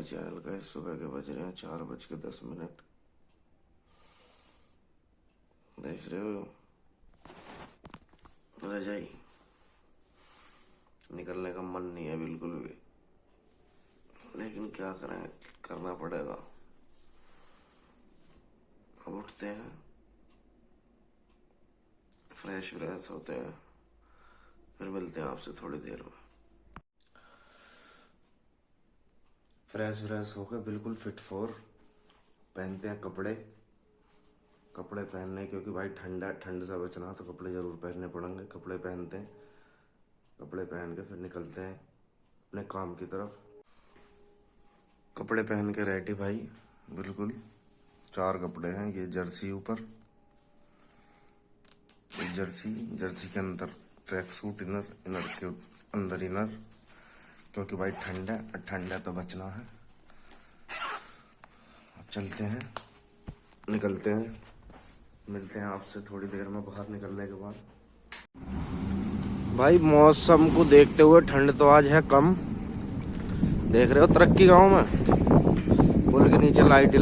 भाई चैनल का। सुबह के बज रहे हैं 4:10। देख रहे हो रजाई निकलने का मन नहीं है बिल्कुल भी, लेकिन क्या करें, करना पड़ेगा। अब उठते हैं, फ्रेश व्रेश होते हैं, फिर मिलते हैं आपसे थोड़ी देर में। फ्रेश व्रेश होकर बिल्कुल फिट फॉर पहनते हैं कपड़े पहनने, क्योंकि भाई ठंड से बचना तो कपड़े जरूर पहनने पड़ेंगे। कपड़े पहनते हैं, कपड़े पहन के फिर निकलते हैं अपने काम की तरफ। कपड़े पहन के रेडी भाई बिल्कुल। 4 कपड़े हैं। ये जर्सी ऊपर, जर्सी के अंदर ट्रैक सूट, इनर के अंदर इनर, क्योंकि भाई ठंड है तो बचना है। अब चलते हैं, निकलते हैं, मिलते हैं आपसे थोड़ी देर में बाहर निकलने के बाद। भाई मौसम को देखते हुए ठंड तो आज है कम। देख रहे हो तरक्की गांव में पुल के नीचे लाइट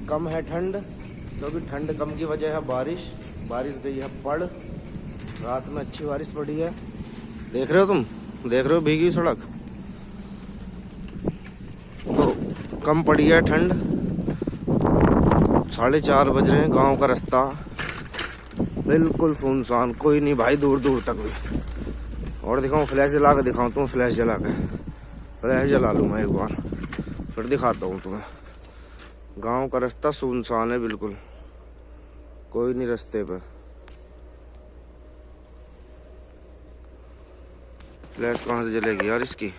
कम है ठंड, क्योंकि ठंड कम की वजह है बारिश गई है पड़। रात में अच्छी बारिश पड़ी है। देख रहे हो तुम, देख रहे हो भीगी सड़क, तो कम पड़ी है ठंड। 4:30 बज रहे हैं। गांव का रास्ता बिल्कुल सुनसान, कोई नहीं भाई दूर तक भी। और दिखाऊं, फ्लैश जला के दिखाऊं तुम्हें, फ्लैश जला लूँ मैं एक बार, फिर दिखाता हूँ तुम्हें। गांव का रास्ता सुनसान है बिल्कुल, कोई नहीं रास्ते पे। फ्लैश कहाँ से जलेगी यार इसकी।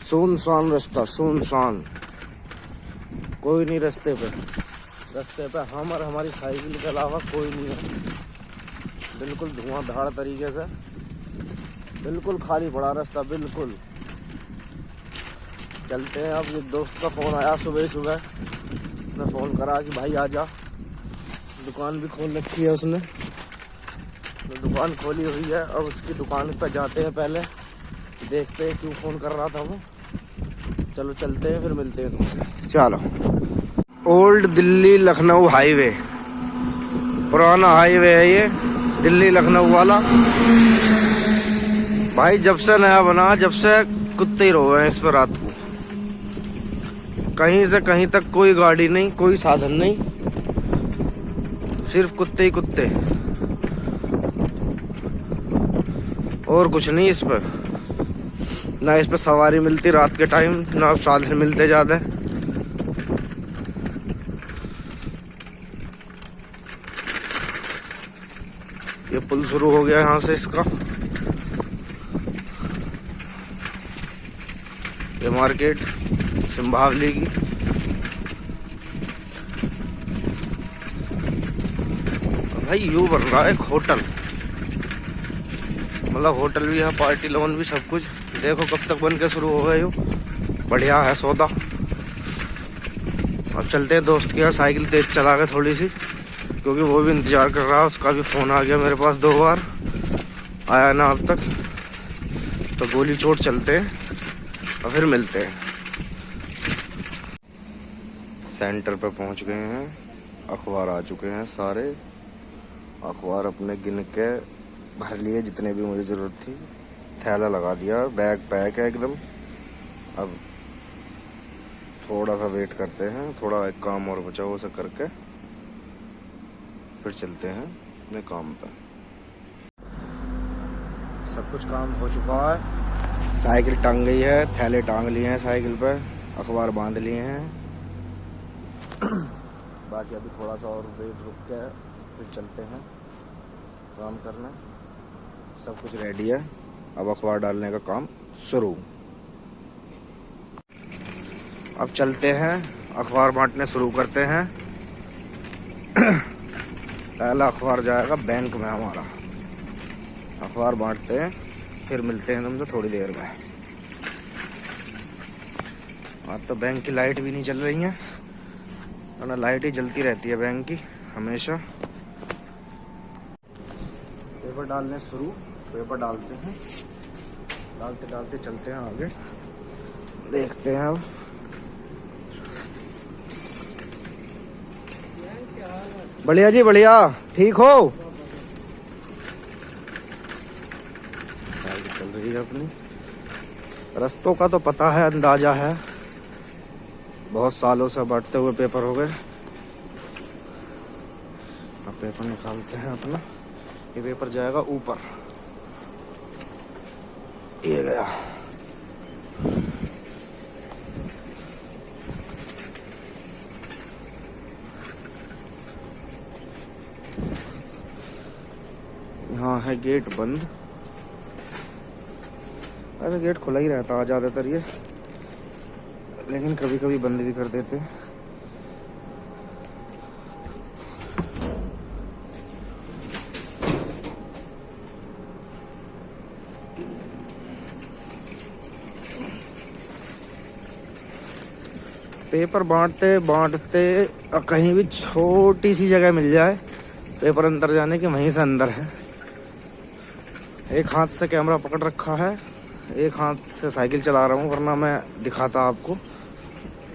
सुनसान रास्ता, सुनसान, कोई नहीं रास्ते पे हम और हमारी साइकिल के अलावा कोई नहीं है। बिल्कुल धुआंधार तरीके से, बिल्कुल खाली पड़ा रास्ता बिल्कुल। चलते हैं। अब ये दोस्त का फ़ोन आया सुबह, ने फ़ोन करा कि भाई आजा। दुकान भी खोल रखी है उसने, तो दुकान खोली हुई है। अब उसकी दुकान पर जाते हैं, पहले देखते हैं क्यों फ़ोन कर रहा था वो। चलो चलते हैं, फिर मिलते हैं तुमसे। चलो। ओल्ड दिल्ली लखनऊ हाईवे, पुराना हाईवे है ये, दिल्ली लखनऊ वाला। भाई जब से नया बना, जब से कुत्ते ही रोए हैं इस पर रात को। कहीं से कहीं तक कोई गाड़ी नहीं, कोई साधन नहीं, सिर्फ कुत्ते ही कुत्ते, और कुछ नहीं इस पर। ना इस पर सवारी मिलती रात के टाइम, ना साधन मिलते ज़्यादा। ये पुल शुरू हो गया यहाँ से इसका। ये मार्केट सिंभावली की। भाई यू बन रहा है एक होटल, मतलब होटल भी है, पार्टी लोन भी, सब कुछ। देखो कब तक बन के शुरू हो गए हो। बढ़िया है सौदा। अब चलते हैं दोस्त के यहाँ, साइकिल तेज चला के थोड़ी सी, क्योंकि वो भी इंतज़ार कर रहा है। उसका भी फ़ोन आ गया मेरे पास 2 बार, आया ना अब तक। तो गोली चोट चलते हैं और फिर मिलते हैं। सेंटर पे पहुंच गए हैं। अखबार आ चुके हैं सारे। अखबार अपने गिन के भर लिए जितने भी मुझे ज़रूरत थी। थैला लगा दिया, बैग पैक है एकदम। अब थोड़ा सा वेट करते हैं, थोड़ा एक काम और बचा वो सब करके फिर चलते हैं अपने काम पे। सब कुछ काम हो चुका है। साइकिल टांग गई है, थैले टांग लिए हैं साइकिल पे, अखबार बांध लिए हैं। बाकी अभी थोड़ा सा और वेट रुक के फिर चलते हैं काम करने। सब कुछ रेडी है, अब अखबार डालने का काम शुरू। अब चलते हैं, अखबार बांटने शुरू करते हैं। पहला अखबार जाएगा बैंक में हमारा। अखबार बांटते हैं, फिर मिलते हैं तुमसे थोड़ी देर में। आज तो बैंक की लाइट भी नहीं चल रही है, वरना लाइट ही जलती रहती है बैंक की हमेशा। पेपर डालने शुरू। पेपर डालते हैं, डालते डालते चलते हैं आगे, देखते हैं अब। बढ़िया जी बढ़िया, ठीक हो? साइकिल चल रही है अपनी। रास्तों का तो पता है, अंदाजा है, बहुत सालों से बढ़ते हुए पेपर हो गए। अब पेपर निकालते हैं अपना। ये पेपर जाएगा ऊपर, ये गया। यहाँ है गेट बंद। अरे गेट खुला ही रहता है ज़्यादातर ये, लेकिन कभी कभी बंद भी कर देते हैं। पेपर बांटते बांटते कहीं भी छोटी सी जगह मिल जाए पेपर अंदर जाने की, वहीं से अंदर है। एक हाथ से कैमरा पकड़ रखा है, एक हाथ से साइकिल चला रहा हूँ, वरना मैं दिखाता आपको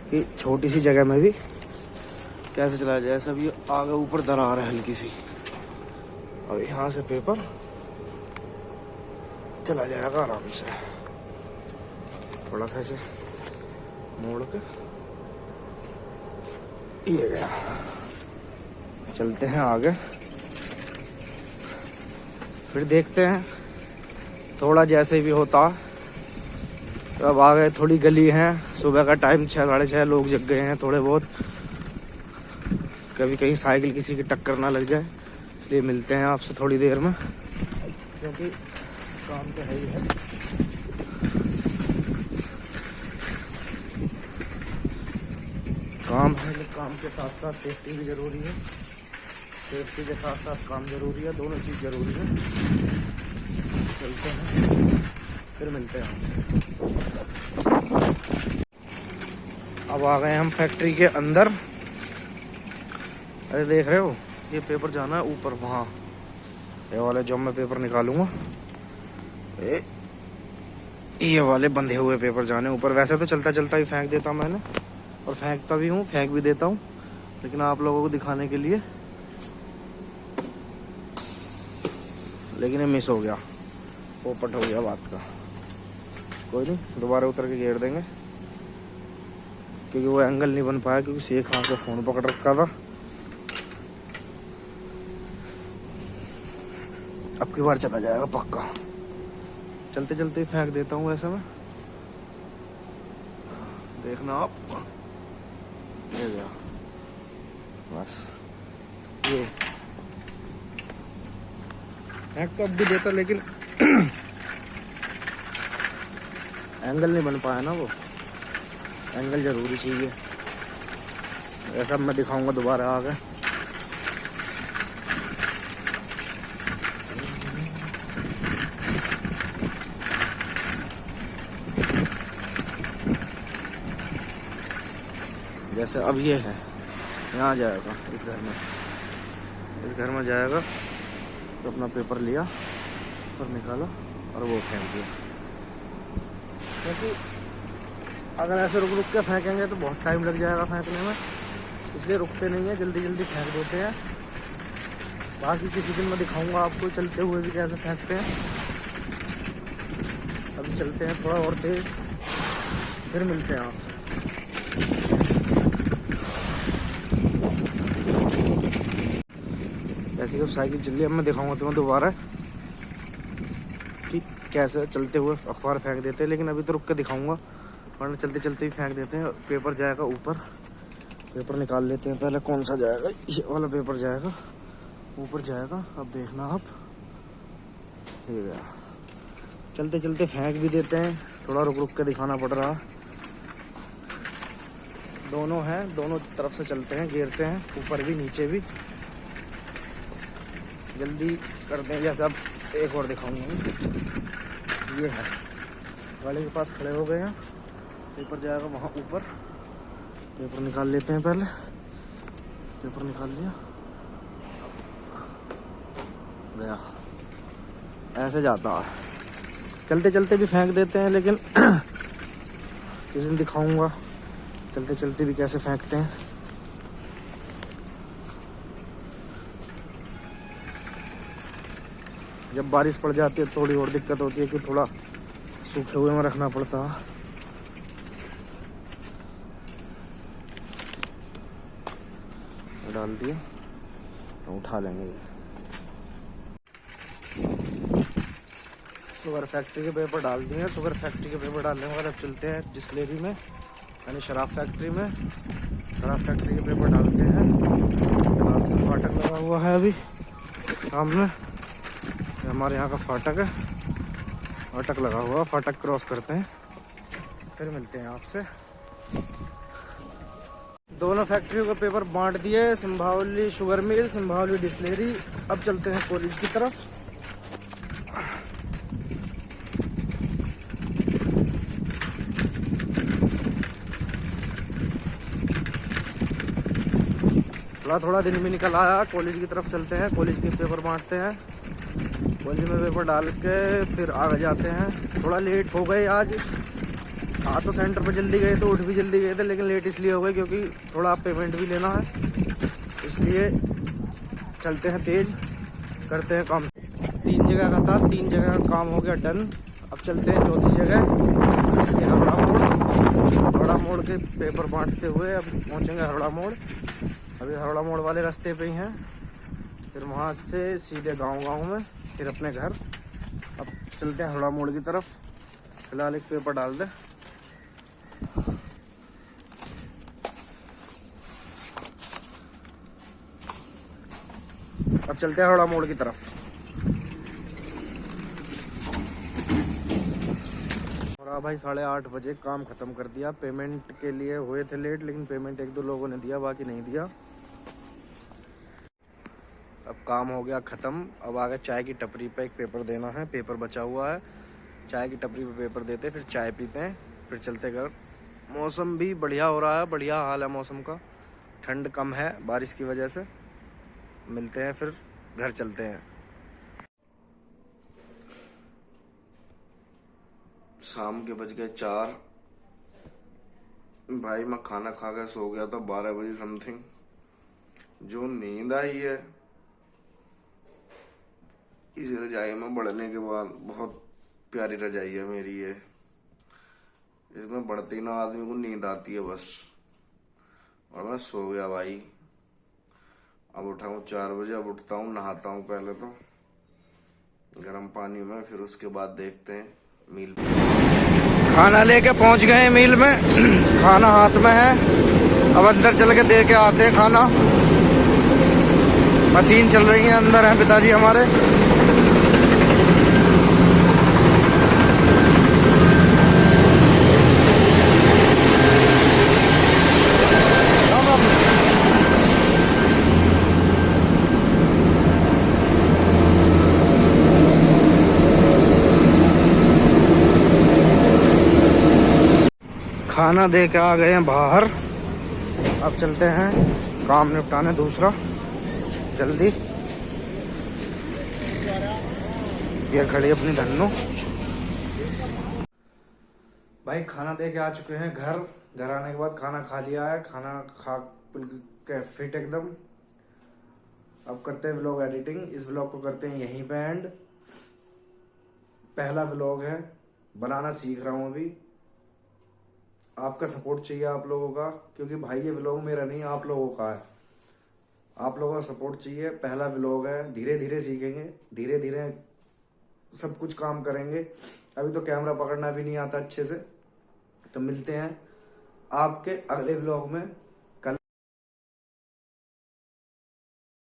कि छोटी सी जगह में भी कैसे चलाया जाए। सब ये आगे ऊपर दरार है हल्की सी, और यहाँ से पेपर चला जाएगा आराम से। थोड़ा सा ऐसे मोड़ के ये गया। चलते हैं आगे, फिर देखते हैं थोड़ा जैसे भी होता। तो अब आ गए, थोड़ी गली है, सुबह का टाइम 6 साढ़े 6, लोग जग गए हैं थोड़े बहुत। कभी कहीं साइकिल किसी की टक्कर ना लग जाए, इसलिए मिलते हैं आपसे थोड़ी देर में, क्योंकि काम तो है ही है। काम है, काम के साथ साथ सेफ्टी भी ज़रूरी है। सेफ्टी के साथ साथ काम ज़रूरी है, दोनों चीज़ ज़रूरी है। चलते हैं, फिर मिलते हैं। अब आ गए हम फैक्ट्री के अंदर। अरे देख रहे हो, ये पेपर जाना है ऊपर, वहाँ ये वाले जो मैं पेपर निकालूंगा, ये वाले बंधे हुए पेपर जाने ऊपर। वैसे तो चलता चलता ही फेंक देता मैंने, और फेंकता भी हूँ, फेंक भी देता हूँ, लेकिन आप लोगों को दिखाने के लिए। लेकिन ये मिस हो गया, पोपट हो गया बात का। कोई नहीं, दोबारा उतर के घेर देंगे, क्योंकि वो एंगल नहीं बन पाया, क्योंकि एक हाथ से फ़ोन पकड़ रखा था। अब की बार चला जाएगा पक्का। चलते चलते ही फेंक देता हूँ ऐसे में, देखना आप। ये गया बस। ये फेंक तो अब भी देता, लेकिन एंगल नहीं बन पाया ना, वो एंगल ज़रूरी चाहिए। ऐसा मैं दिखाऊंगा दोबारा आगे। जैसे अब ये है, यहाँ जाएगा, इस घर में जाएगा। तो अपना पेपर लिया और निकाला और वो फेंक दिया। क्योंकि अगर ऐसे रुक रुक के फेंकेंगे तो बहुत टाइम लग जाएगा फेंकने में, इसलिए रुकते नहीं है, जल्दी जल्दी फेंक देते हैं। बाकी किसी दिन मैं दिखाऊंगा आपको चलते हुए भी कैसे फेंकते हैं। अभी चलते हैं थोड़ा और तेज, फिर मिलते हैं आपसे। ऐसी जब साइकिल चल रही है, अब मैं दिखाऊंगा तुम्हें दोबारा कि कैसे चलते हुए अखबार फेंक देते हैं। लेकिन अभी तो रुक के दिखाऊंगा, वरना चलते चलते ही फेंक देते हैं। पेपर जाएगा ऊपर, पेपर निकाल लेते हैं पहले। कौन सा जाएगा? ये वाला पेपर जाएगा ऊपर जाएगा। अब देखना आप, ये गया। चलते चलते फेंक भी देते हैं, थोड़ा रुक रुक के दिखाना पड़ रहा। दोनों हैं, दोनों तरफ से चलते हैं, घेरते हैं, ऊपर भी नीचे भी। जल्दी कर दें, जैसे अब एक और दिखाऊंगा। ये है, गाड़ी के पास खड़े हो गए हैं, पेपर जाएगा वहाँ ऊपर। पेपर निकाल लेते हैं पहले। पेपर निकाल लिया, गया। ऐसे जाता है। चलते चलते भी फेंक देते हैं, लेकिन किसी दिन दिखाऊंगा चलते चलते भी कैसे फेंकते हैं। जब बारिश पड़ जाती है थोड़ी और दिक्कत होती है कि थोड़ा सूखे हुए में रखना पड़ता है। डाल दिए तो उठा लेंगे ये। शुगर फैक्ट्री के पेपर डाल दिए। शुगर फैक्ट्री के पेपर डालने के बाद अब चलते हैं डिस्टिलरी में, यानी शराब फैक्ट्री में। शराब फैक्ट्री के पेपर डालते हैं। फाटक लगा हुआ है अभी सामने, हमारे यहाँ का फाटक है। फाटक लगा हुआ, फाटक क्रॉस करते हैं फिर मिलते हैं आपसे। दोनों फैक्ट्रियों का पेपर बांट दिए, Simbhaoli sugar mill, Simbhaoli distillery. अब चलते हैं कॉलेज की तरफ। थोड़ा दिन भी निकल आया, कॉलेज की तरफ चलते हैं। कॉलेज के पेपर बांटते हैं, कॉलेज में पेपर डाल के फिर आगे जाते हैं। थोड़ा लेट हो गए आज। तो सेंटर पर जल्दी गए तो उठ भी जल्दी गए थे, लेकिन लेट इसलिए हो गए क्योंकि थोड़ा पेमेंट भी लेना है, इसलिए चलते हैं तेज, करते हैं काम। 3 जगह का था, 3 जगह का काम हो गया डन। अब चलते हैं 4थी जगह, ये हरड़ा मोड़। हरड़ा मोड़ के पेपर बांटते हुए अब पहुँचेंगे हरड़ा मोड़। अभी हरड़ा मोड़ वाले रास्ते पे ही हैं, फिर वहाँ से सीधे गांव में, फिर अपने घर। अब चलते हैं हरड़ा मोड़ की तरफ। फिलहाल एक पेपर डाल दे। अब चलते हैं हरड़ा मोड़ की तरफ। और भाई 8:30 बजे काम ख़त्म कर दिया। पेमेंट के लिए हुए थे लेट, लेकिन पेमेंट 1-2 लोगों ने दिया, बाकी नहीं दिया। अब काम हो गया ख़त्म। अब आगे चाय की टपरी पे एक पेपर देना है, पेपर बचा हुआ है। चाय की टपरी पे पेपर देते, फिर चाय पीते हैं, फिर चलते घर। मौसम भी बढ़िया हो रहा है, बढ़िया हाल है मौसम का। ठंड कम है बारिश की वजह से। मिलते हैं फिर, घर चलते हैं। शाम के बज गए 4। भाई मैं खाना खा के सो गया था 12 बजे समथिंग। जो नींद आई है इस रजाई में बढ़ने के बाद, बहुत प्यारी रजाई है मेरी ये। इसमें बढ़ते ही ना आदमी को नींद आती है बस, और मैं सो गया भाई। अब उठा हूँ 4 बजे। अब उठता हूँ, नहाता हूँ पहले तो गर्म पानी में, फिर उसके बाद देखते हैं मील। खाना लेके पहुंच गए मील में। खाना हाथ में है, अब अंदर चल के दे के आते हैं खाना। मशीन चल रही है, अंदर है पिताजी हमारे। खाना दे के आ गए हैं बाहर। अब चलते हैं काम निपटाने दूसरा जल्दी। ये खड़ी अपनी धन्नो। भाई खाना दे के आ चुके हैं घर। घर आने के बाद खाना खा लिया है, खाना खा के फिट एकदम। अब करते हैं व्लॉग एडिटिंग। इस व्लॉग को करते हैं यहीं पे एंड। पहला व्लॉग है, बनाना सीख रहा हूँ अभी। आपका सपोर्ट चाहिए आप लोगों का, क्योंकि भाई ये व्लॉग मेरा नहीं आप लोगों का है। आप लोगों का सपोर्ट चाहिए। पहला व्लॉग है, धीरे धीरे सीखेंगे, धीरे धीरे सब कुछ काम करेंगे। अभी तो कैमरा पकड़ना भी नहीं आता अच्छे से। तो मिलते हैं आपके अगले व्लॉग में।